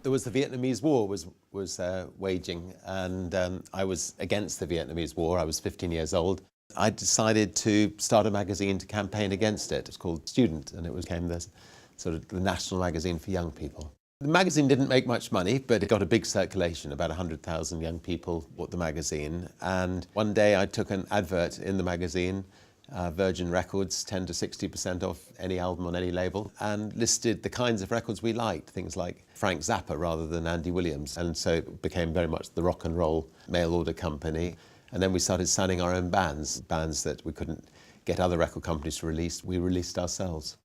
There was the Vietnamese War was waging, and I was against the Vietnamese War. I was 15 years old. I decided to start a magazine to campaign against it. It's called Student, and it became the sort of the national magazine for young people. The magazine didn't make much money, but it got a big circulation. About 100,000 young people bought the magazine. And one day I took an advert in the magazine, Virgin Records, 10 to 60% off any album on any label, and listed the kinds of records we liked, things like Frank Zappa rather than Andy Williams. And so it became very much the rock and roll mail order company. And then we started signing our own bands that we couldn't get other record companies to release. We released ourselves.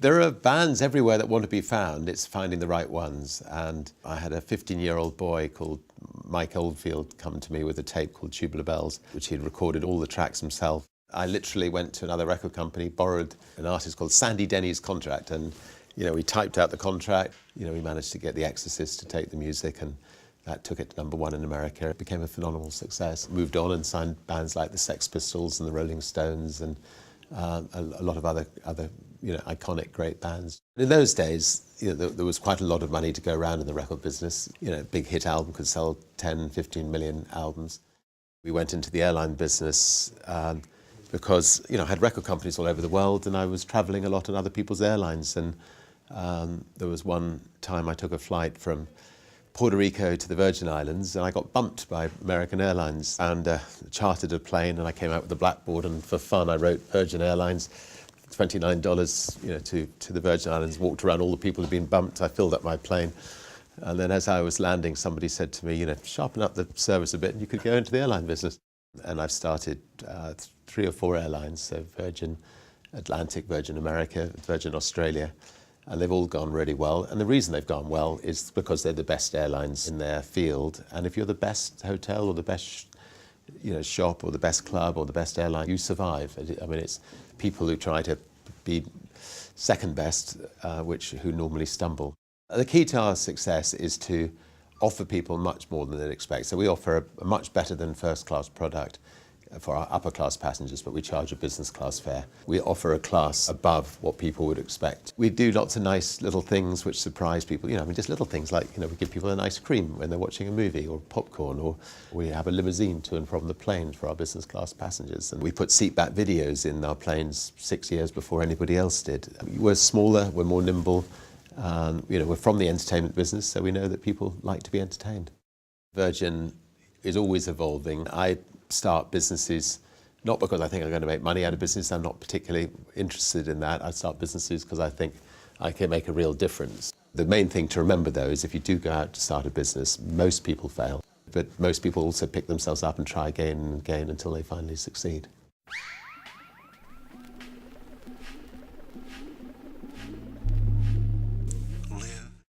There are bands everywhere that want to be found. It's finding the right ones. And I had a 15-year-old boy called Mike Oldfield come to me with a tape called Tubular Bells, which he'd recorded all the tracks himself. I literally went to another record company, borrowed an artist called Sandy Denny's contract, and we typed out the contract. We managed to get the Exorcist to take the music, and that took it to #1 in America. It became a phenomenal success. Moved on and signed bands like the Sex Pistols and the Rolling Stones, and a lot of other iconic great bands. In those days, there was quite a lot of money to go around in the record business. A big hit album could sell 10, 15 million albums. We went into the airline business because I had record companies all over the world, and I was traveling a lot on other people's airlines. And there was one time I took a flight from Puerto Rico to the Virgin Islands, and I got bumped by American Airlines, and chartered a plane, and I came out with a blackboard, and for fun I wrote Virgin Airlines, $29, to the Virgin Islands, walked around all the people who'd been bumped. I filled up my plane, and then as I was landing, somebody said to me, sharpen up the service a bit and you could go into the airline business. And I've started 3 or 4 airlines, so Virgin Atlantic, Virgin America, Virgin Australia, and they've all gone really well. And the reason they've gone well is because they're the best airlines in their field. And if you're the best hotel or the best shop or the best club or the best airline, you survive. I mean, it's people who try to be second best who normally stumble. The key to our success is to offer people much more than they'd expect. So we offer a much better than first-class product for our upper-class passengers, but we charge a business-class fare. We offer a class above what people would expect. We do lots of nice little things which surprise people. Just little things like, we give people an ice cream when they're watching a movie, or popcorn, or we have a limousine to and from the plane for our business-class passengers. And we put seat-back videos in our planes 6 years before anybody else did. We're smaller, we're more nimble. We're from the entertainment business, so we know that people like to be entertained. Virgin is always evolving. I start businesses not because I think I'm going to make money out of business. I'm not particularly interested in that. I start businesses because I think I can make a real difference. The main thing to remember, though, is if you do go out to start a business, most people fail. But most people also pick themselves up and try again and again until they finally succeed.